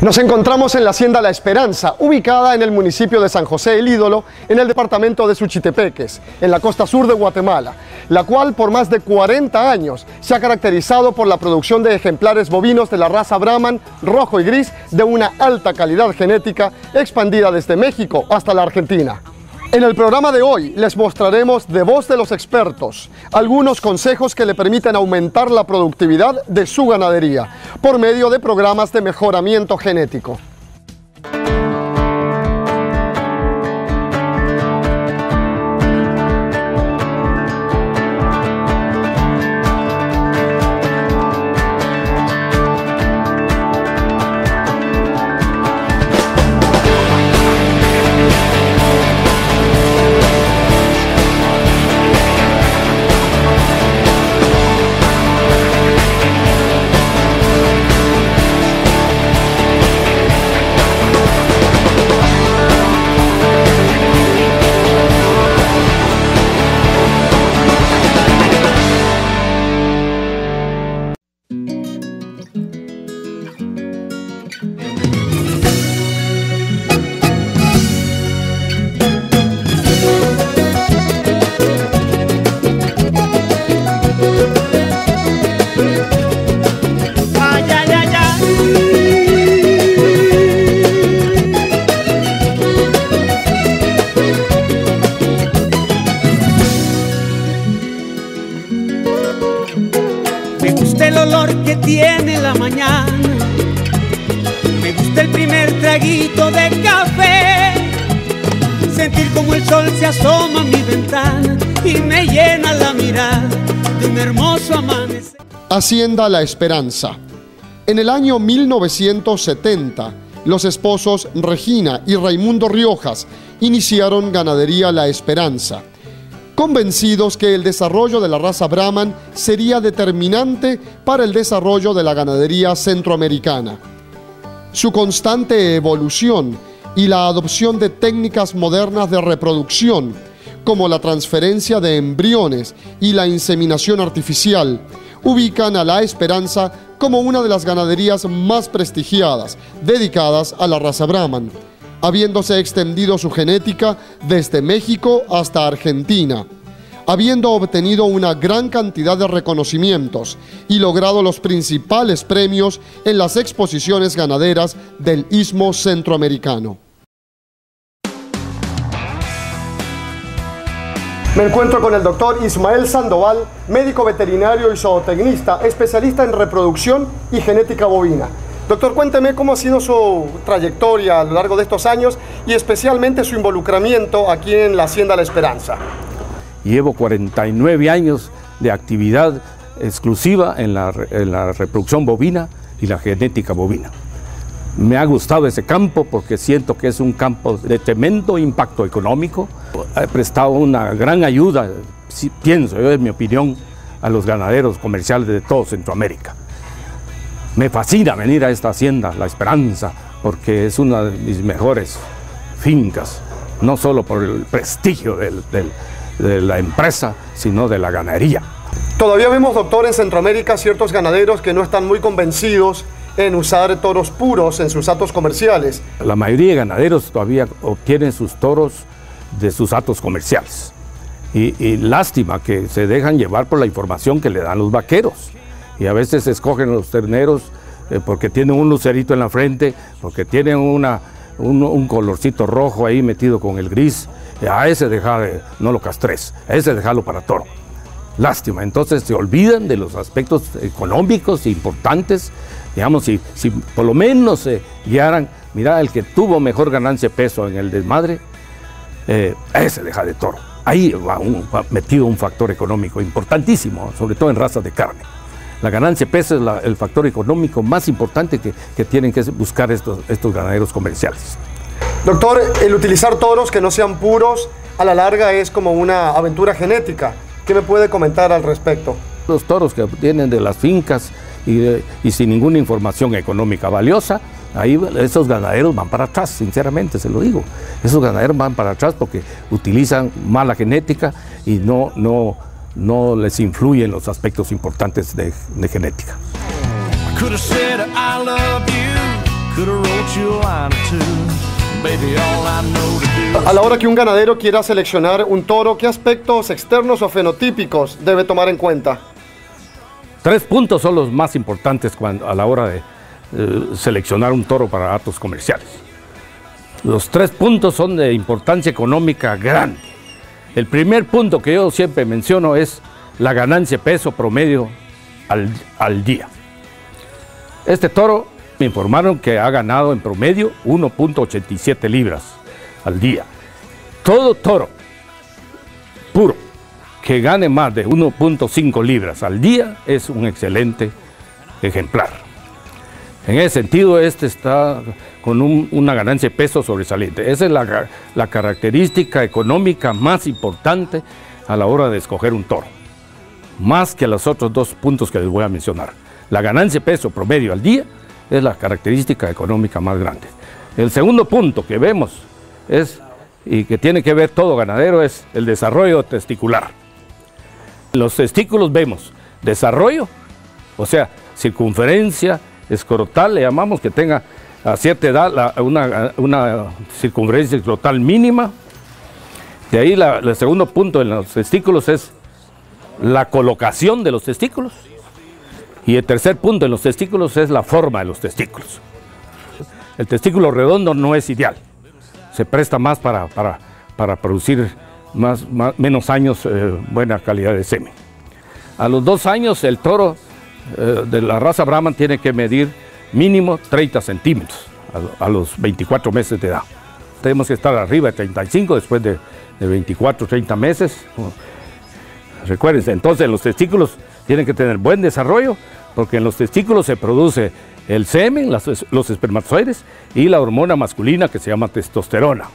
Nos encontramos en la Hacienda La Esperanza, ubicada en el municipio de San José el Ídolo, en el departamento de Suchitepeques, en la costa sur de Guatemala, la cual por más de 40 años se ha caracterizado por la producción de ejemplares bovinos de la raza Brahman, rojo y gris, de una alta calidad genética, expandida desde México hasta la Argentina. En el programa de hoy les mostraremos de voz de los expertos algunos consejos que le permiten aumentar la productividad de su ganadería por medio de programas de mejoramiento genético. Me gusta el olor que tiene la mañana, me gusta el primer traguito de café, sentir como el sol se asoma a mi ventana y me llena la mirada de un hermoso amanecer. Hacienda La Esperanza. En el año 1970, los esposos Regina y Raimundo Riojas iniciaron Ganadería La Esperanza, convencidos que el desarrollo de la raza Brahman sería determinante para el desarrollo de la ganadería centroamericana. Su constante evolución y la adopción de técnicas modernas de reproducción, como la transferencia de embriones y la inseminación artificial, ubican a La Esperanza como una de las ganaderías más prestigiadas dedicadas a la raza Brahman, habiéndose extendido su genética desde México hasta Argentina, habiendo obtenido una gran cantidad de reconocimientos y logrado los principales premios en las exposiciones ganaderas del Istmo Centroamericano. Me encuentro con el doctor Ismael Sandoval, médico veterinario y zootecnista, especialista en reproducción y genética bovina. Doctor, cuénteme cómo ha sido su trayectoria a lo largo de estos años y especialmente su involucramiento aquí en la Hacienda La Esperanza. Llevo 49 años de actividad exclusiva en la reproducción bovina y la genética bovina. Me ha gustado ese campo porque siento que es un campo de tremendo impacto económico. He prestado una gran ayuda, pienso yo, en mi opinión, a los ganaderos comerciales de todo Centroamérica. Me fascina venir a esta hacienda, La Esperanza, porque es una de mis mejores fincas, no solo por el prestigio de la empresa, sino de la ganadería. Todavía vemos, doctor, en Centroamérica ciertos ganaderos que no están muy convencidos en usar toros puros en sus hatos comerciales. La mayoría de ganaderos todavía obtienen sus toros de sus hatos comerciales. Y lástima que se dejan llevar por la información que le dan los vaqueros. Y a veces escogen los terneros porque tienen un lucerito en la frente, porque tienen un colorcito rojo ahí metido con el gris. A ese no lo castres, a ese dejarlo para toro. Lástima, entonces se olvidan de los aspectos económicos importantes. Digamos, si por lo menos se guiaran, mira, el que tuvo mejor ganancia de peso en el desmadre, ese deja de toro. Ahí va metido un factor económico importantísimo, sobre todo en razas de carne. La ganancia de peso es el factor económico más importante que tienen que buscar estos ganaderos comerciales. Doctor, el utilizar toros que no sean puros, a la larga es como una aventura genética. ¿Qué me puede comentar al respecto? Los toros que obtienen de las fincas y sin ninguna información económica valiosa, ahí esos ganaderos van para atrás, sinceramente se lo digo. Esos ganaderos van para atrás porque utilizan mala genética y no les influyen los aspectos importantes de genética. you a line or two. Baby, all I know to do. A la hora que un ganadero quiera seleccionar un toro, ¿qué aspectos externos o fenotípicos debe tomar en cuenta? 3 puntos son los más importantes a la hora de seleccionar un toro para actos comerciales. Los 3 puntos son de importancia económica grande. El primer punto que yo siempre menciono es la ganancia peso promedio al día. Este toro me informaron que ha ganado en promedio 1.87 libras al día. Todo toro puro que gane más de 1.5 libras al día es un excelente ejemplar. En ese sentido, este está con una ganancia de peso sobresaliente. Esa es la característica económica más importante a la hora de escoger un toro, más que los otros 2 puntos que les voy a mencionar. La ganancia de peso promedio al día es la característica económica más grande. El segundo punto que vemos y que tiene que ver todo ganadero, es el desarrollo testicular. En los testículos vemos desarrollo, o sea, circunferencia escrotal, le llamamos, que tenga a cierta edad una circunferencia escrotal mínima. De ahí el segundo punto en los testículos es la colocación de los testículos. Y el tercer punto en los testículos es la forma de los testículos. El testículo redondo no es ideal, se presta más para producir menos años buena calidad de semen. A los 2 años el toro de la raza Brahman tiene que medir mínimo 30 centímetros a los 24 meses de edad. Tenemos que estar arriba de 35 después de 24 o 30 meses. Recuérdense, entonces los testículos tienen que tener buen desarrollo, porque en los testículos se produce el semen, los espermatozoides y la hormona masculina que se llama testosterona.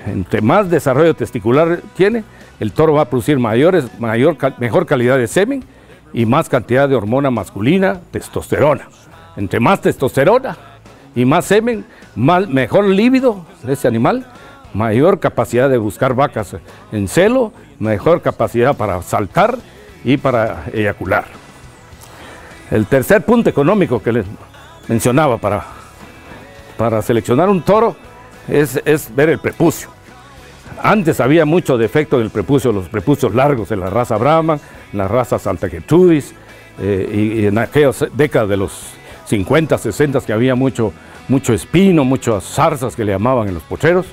Entre más desarrollo testicular tiene, el toro va a producir mejor calidad de semen y más cantidad de hormona masculina, testosterona. Entre más testosterona y más semen, mejor líbido de ese animal, mayor capacidad de buscar vacas en celo, mejor capacidad para saltar y para eyacular. El tercer punto económico que les mencionaba para seleccionar un toro es ver el prepucio. Antes había mucho defecto del prepucio, los prepucios largos en la raza Brahman, en la raza Santa Gertrudis, y en aquellas décadas de los 50, 60 que había mucho espino, muchas zarzas que le llamaban en los potreros.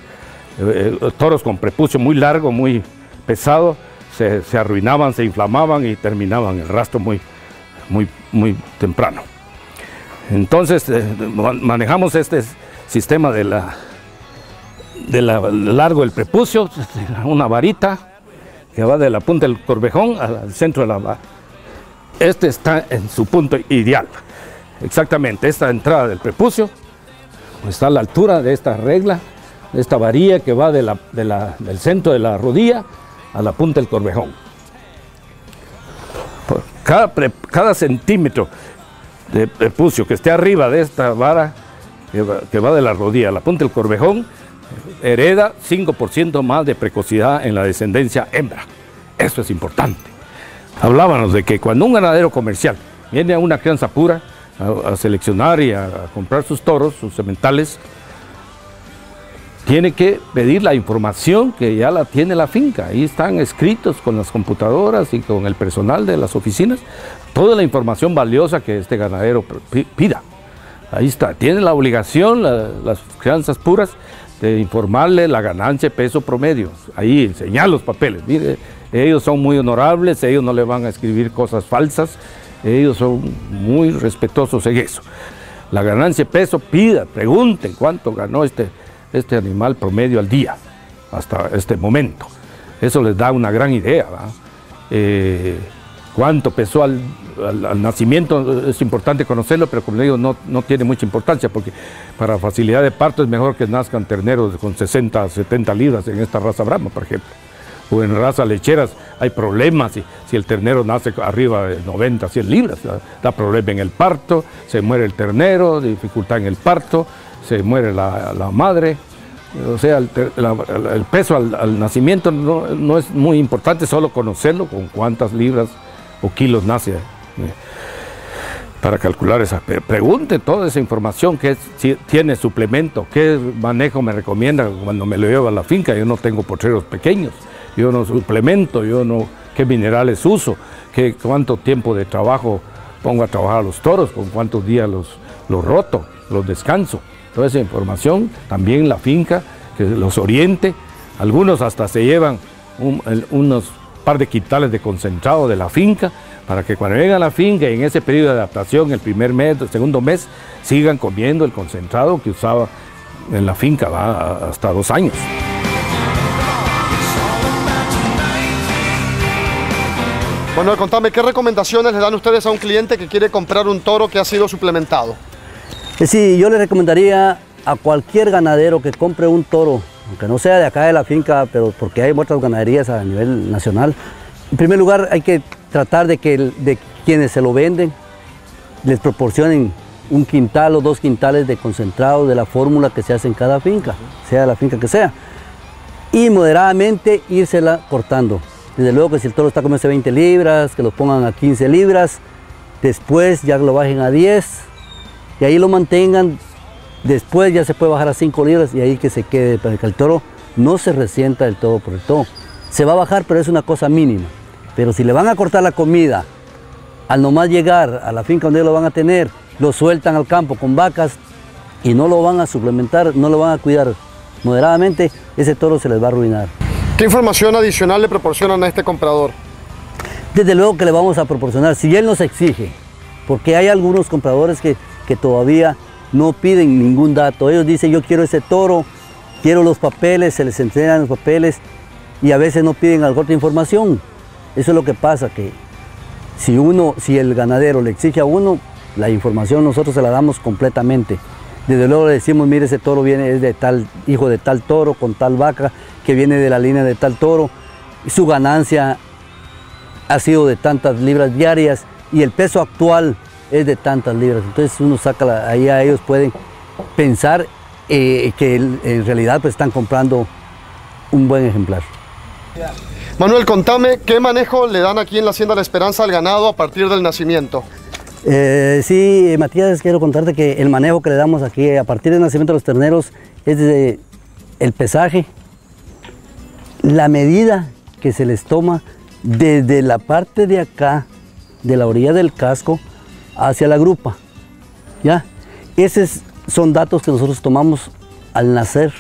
Toros con prepucio muy largo, muy pesado, se arruinaban, se inflamaban y terminaban el rastro muy temprano. Entonces manejamos este sistema de largo del prepucio, una varita que va de la punta del corvejón al centro de la vara. Este está en su punto ideal. Exactamente, esta entrada del prepucio está a la altura de esta regla, de esta varilla que va del centro de la rodilla a la punta del corvejón. Por cada centímetro de prepucio que esté arriba de esta vara que va de la rodilla a la punta del corvejón, hereda 5% más de precocidad en la descendencia hembra. Eso es importante. Hablábamos de que cuando un ganadero comercial viene a una crianza pura a seleccionar y a comprar sus toros, sus sementales, tiene que pedir la información que ya la tiene la finca. Ahí están escritos con las computadoras y con el personal de las oficinas toda la información valiosa que este ganadero pida. Ahí está, tiene la obligación las crianzas puras de informarle la ganancia, peso promedio. Ahí enseñar los papeles. Mire, ellos son muy honorables, ellos no le van a escribir cosas falsas, ellos son muy respetuosos en eso. La ganancia, peso, pregunten cuánto ganó este animal promedio al día hasta este momento. Eso les da una gran idea, ¿verdad? Cuánto pesó al nacimiento es importante conocerlo, pero como le digo, no tiene mucha importancia, porque para facilidad de parto es mejor que nazcan terneros con 60, 70 libras en esta raza Brahma, por ejemplo. O en razas lecheras hay problemas, si el ternero nace arriba de 90, 100 libras, da problema en el parto, se muere el ternero, dificultad en el parto, se muere la madre. O sea, el peso al nacimiento no es muy importante, solo conocerlo, con cuántas libras o kilos nace. para calcular esa. Pregunte toda esa información, si tiene suplemento, qué manejo me recomienda cuando me lo llevo a la finca. Yo no tengo potreros pequeños, yo no suplemento, qué minerales uso, cuánto tiempo de trabajo pongo a trabajar a los toros, con cuántos días los roto, los descanso. Toda esa información, también la finca, que los oriente. Algunos hasta se llevan unos par de quintales de concentrado de la finca, para que cuando lleguen a la finca y en ese periodo de adaptación, el primer mes, el segundo mes, sigan comiendo el concentrado que usaba en la finca, va hasta 2 años. Manuel, contame, ¿qué recomendaciones le dan ustedes a un cliente que quiere comprar un toro que ha sido suplementado? Sí, yo le recomendaría a cualquier ganadero que compre un toro, aunque no sea de acá de la finca, pero porque hay muchas ganaderías a nivel nacional. En primer lugar, hay que tratar de quienes se lo venden, les proporcionen 1 quintal o 2 quintales de concentrado de la fórmula que se hace en cada finca, sea la finca que sea. Y moderadamente írsela cortando. Desde luego que si el toro está comiendo 20 libras, que lo pongan a 15 libras, después ya lo bajen a 10 y ahí lo mantengan. Después ya se puede bajar a 5 libras y ahí que se quede, para que el toro no se resienta del todo por el todo. Se va a bajar, pero es una cosa mínima. Pero si le van a cortar la comida, al nomás llegar a la finca donde lo van a tener, lo sueltan al campo con vacas y no lo van a suplementar, no lo van a cuidar moderadamente, ese toro se les va a arruinar. ¿Qué información adicional le proporcionan a este comprador? Desde luego que le vamos a proporcionar, si él nos exige, porque hay algunos compradores que todavía no piden ningún dato. Ellos dicen, yo quiero ese toro, quiero los papeles, se les entregan los papeles y a veces no piden alguna otra información. Eso es lo que pasa, que si el ganadero le exige a uno, la información nosotros se la damos completamente. Desde luego le decimos, mire, ese toro es de tal, hijo de tal toro, con tal vaca, que viene de la línea de tal toro, su ganancia ha sido de tantas libras diarias y el peso actual es de tantas libras. Entonces uno saca, ahí a ellos pueden pensar que en realidad pues están comprando un buen ejemplar. Manuel, contame, ¿qué manejo le dan aquí en la Hacienda La Esperanza al ganado a partir del nacimiento? Sí, Matías, quiero contarte que el manejo que le damos aquí a partir del nacimiento de los terneros es desde el pesaje, la medida que se les toma desde la parte de acá, de la orilla del casco, hacia la grupa, ¿ya? Esos son datos que nosotros tomamos al nacer.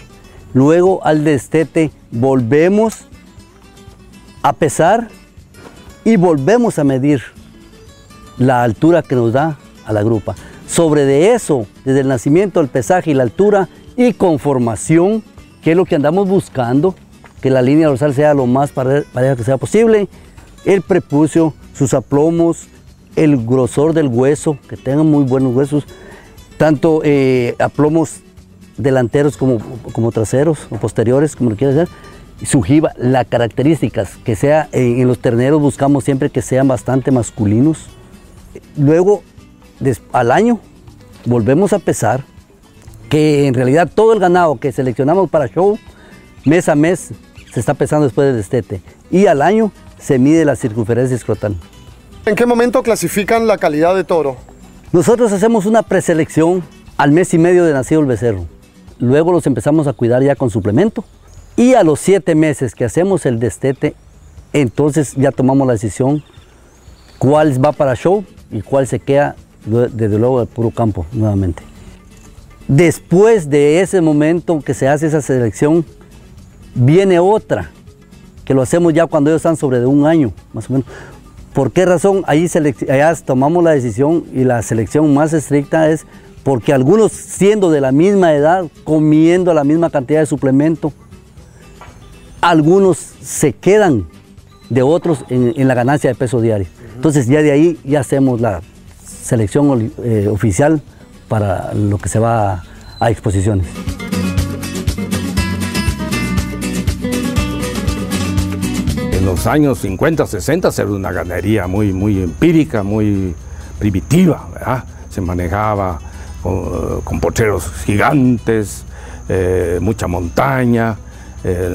Luego al destete volvemos a pesar y volvemos a medir la altura que nos da a la grupa. Sobre de eso, desde el nacimiento, el pesaje y la altura y conformación, que es lo que andamos buscando, que la línea dorsal sea lo más pareja que sea posible, el prepucio, sus aplomos, el grosor del hueso, que tengan muy buenos huesos, tanto aplomos delanteros como traseros o posteriores, como lo quieras hacer, su jiba, las características, que sea, en los terneros buscamos siempre que sean bastante masculinos. Luego, al año, volvemos a pesar, que en realidad todo el ganado que seleccionamos para show, mes a mes, se está pesando después del destete. Y al año se mide la circunferencia escrotal. ¿En qué momento clasifican la calidad de toro? Nosotros hacemos una preselección al mes y medio de nacido el becerro. Luego los empezamos a cuidar ya con suplemento. Y a los 7 meses que hacemos el destete, entonces ya tomamos la decisión cuál va para show y cuál se queda desde luego al puro campo nuevamente. Después de ese momento que se hace esa selección, viene otra, que lo hacemos ya cuando ellos están sobre de 1 año, más o menos. ¿Por qué razón? Allá tomamos la decisión y la selección más estricta es porque algunos siendo de la misma edad, comiendo la misma cantidad de suplemento, algunos se quedan de otros en la ganancia de peso diario. Entonces ya de ahí ya hacemos la selección oficial para lo que se va a exposiciones. En los años 50, 60 era una ganadería muy empírica, muy primitiva, ¿verdad? Se manejaba con potreros gigantes, mucha montaña,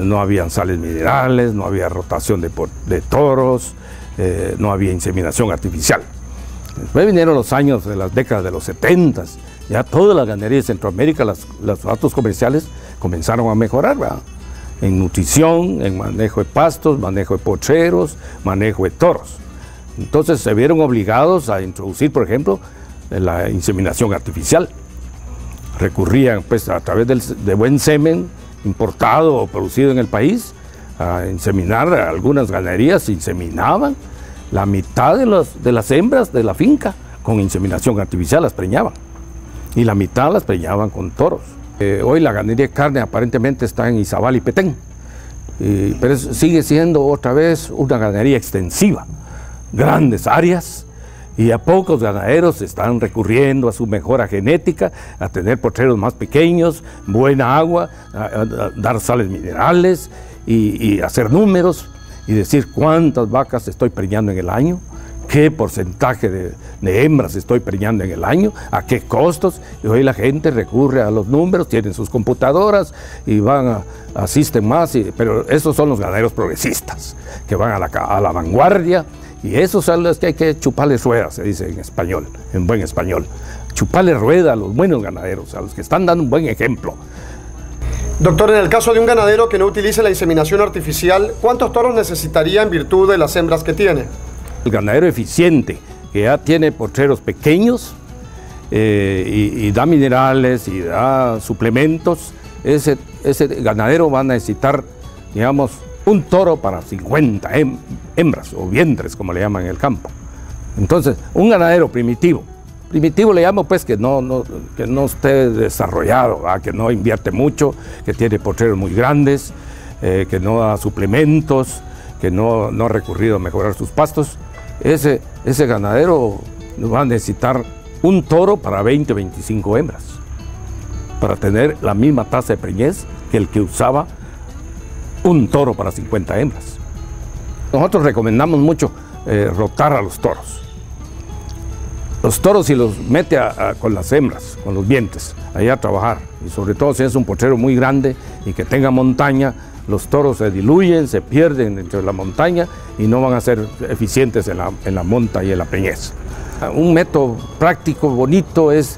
no habían sales minerales, no había rotación de toros, no había inseminación artificial. Después vinieron los años de las décadas de los 70, ya toda la ganadería de Centroamérica, los datos comerciales comenzaron a mejorar, ¿verdad? En nutrición, en manejo de pastos, manejo de potreros, manejo de toros. Entonces se vieron obligados a introducir, por ejemplo, la inseminación artificial. Recurrían pues a través de buen semen importado o producido en el país a inseminar. Algunas ganaderías inseminaban la mitad de las hembras de la finca con inseminación artificial, las preñaban, y la mitad las preñaban con toros. Hoy la ganadería de carne aparentemente está en Izabal y Petén, pero sigue siendo otra vez una ganadería extensiva, grandes áreas, y a pocos ganaderos están recurriendo a su mejora genética, a tener potreros más pequeños, buena agua, a dar sales minerales y hacer números y decir cuántas vacas estoy preñando en el año, qué porcentaje de hembras estoy preñando en el año, a qué costos. Y hoy la gente recurre a los números, tienen sus computadoras y asisten más, pero esos son los ganaderos progresistas, que van a la vanguardia, y esos son los que hay que chuparles ruedas, se dice en español, en buen español. Chuparles rueda a los buenos ganaderos, a los que están dando un buen ejemplo. Doctor, en el caso de un ganadero que no utilice la inseminación artificial, ¿cuántos toros necesitaría en virtud de las hembras que tiene? El ganadero eficiente, que ya tiene potreros pequeños y da minerales y da suplementos, ese ganadero va a necesitar, digamos, un toro para 50 hembras o vientres, como le llaman en el campo. Entonces, un ganadero primitivo le llamo pues que no esté desarrollado, que no invierte mucho, que tiene potreros muy grandes, que no da suplementos, que no ha recurrido a mejorar sus pastos. Ese ganadero va a necesitar un toro para 20 o 25 hembras, para tener la misma tasa de preñez que el que usaba un toro para 50 hembras. Nosotros recomendamos mucho rotar a los toros. Los toros, si los mete con las hembras, con los vientres, allá a trabajar, y sobre todo si es un potrero muy grande y que tenga montaña, los toros se diluyen, se pierden dentro de la montaña y no van a ser eficientes en la monta y en la preñez. Un método práctico, bonito, es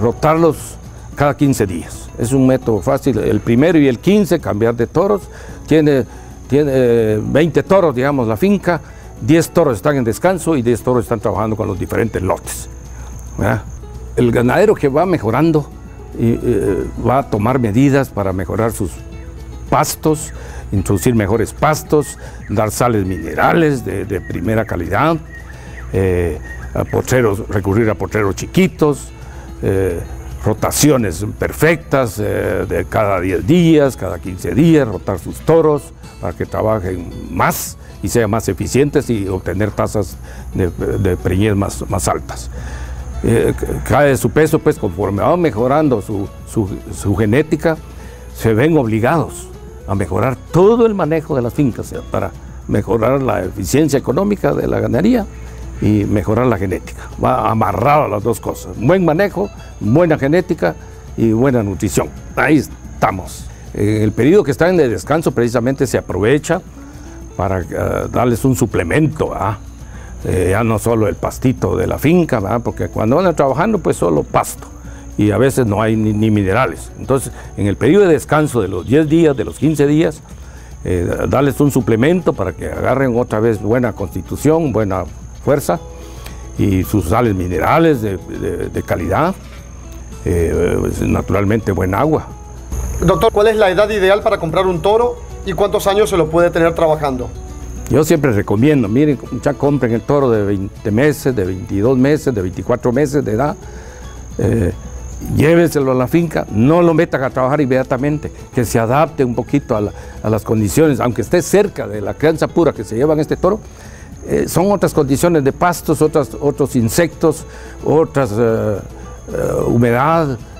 rotarlos cada 15 días. Es un método fácil. El primero y el 15, cambiar de toros. Tiene 20 toros, digamos, la finca. 10 toros están en descanso y 10 toros están trabajando con los diferentes lotes, ¿verdad? El ganadero que va mejorando va a tomar medidas para mejorar sus pastos, introducir mejores pastos, dar sales minerales de primera calidad, recurrir a potreros chiquitos, rotaciones perfectas de cada 10 días, cada 15 días, rotar sus toros para que trabajen más y sean más eficientes y obtener tasas de preñez más altas. Cae de su peso, pues conforme va mejorando su genética, se ven obligados a mejorar todo el manejo de las fincas para mejorar la eficiencia económica de la ganadería y mejorar la genética. Va amarrado a las dos cosas: buen manejo, buena genética y buena nutrición. Ahí estamos. En el periodo que están de descanso precisamente se aprovecha para darles un suplemento, ya no solo el pastito de la finca, ¿verdad? Porque cuando van trabajando pues solo pasto y a veces no hay ni minerales. Entonces en el periodo de descanso de los 10 días, de los 15 días, darles un suplemento para que agarren otra vez buena constitución, buena fuerza y sus sales minerales de calidad, naturalmente buen agua. Doctor, ¿cuál es la edad ideal para comprar un toro y cuántos años se lo puede tener trabajando? Yo siempre recomiendo, miren, ya compren el toro de 20 meses, de 22 meses, de 24 meses de edad, llévenselo a la finca, no lo metan a trabajar inmediatamente, que se adapte un poquito a las condiciones, aunque esté cerca de la crianza pura que se llevan este toro. Son otras condiciones de pastos, otros insectos, otras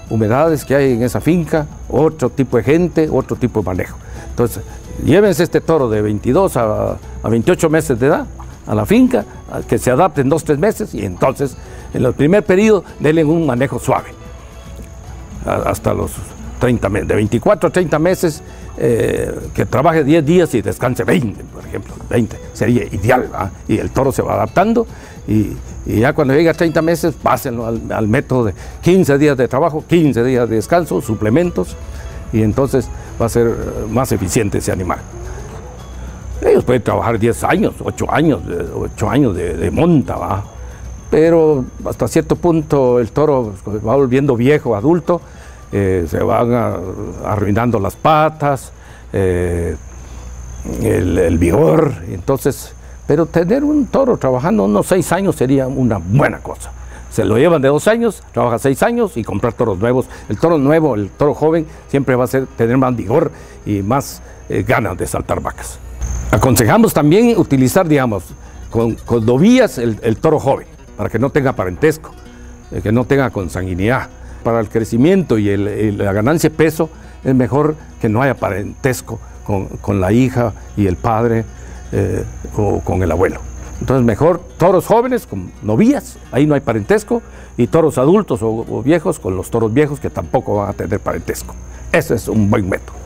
humedades que hay en esa finca, otro tipo de gente, otro tipo de manejo. Entonces, llévense este toro de 22 a 28 meses de edad a la finca, que se adapte en 2 o 3 meses, y entonces en el primer periodo denle un manejo suave hasta los 30 meses. De 24 a 30 meses que trabaje 10 días y descanse 20, por ejemplo, 20, sería ideal, ¿verdad? Y el toro se va adaptando y ya cuando llegue a 30 meses, pásenlo al método de 15 días de trabajo, 15 días de descanso, suplementos, y entonces va a ser más eficiente ese animal. Ellos pueden trabajar 10 años, 8 años de monta, ¿va? Pero hasta cierto punto el toro va volviendo viejo, adulto, se van arruinando las patas, el vigor, entonces, pero tener un toro trabajando unos 6 años sería una buena cosa. Se lo llevan de 2 años, trabaja 6 años y comprar toros nuevos. El toro nuevo, el toro joven, siempre va a tener más vigor y más ganas de saltar vacas. Aconsejamos también utilizar, digamos, con novillas el toro joven, para que no tenga parentesco, que no tenga consanguinidad. Para el crecimiento y la ganancia de peso es mejor que no haya parentesco con la hija y el padre o con el abuelo. Entonces mejor toros jóvenes con novillas, ahí no hay parentesco, y toros adultos o viejos con los toros viejos que tampoco van a tener parentesco. Ese es un buen método.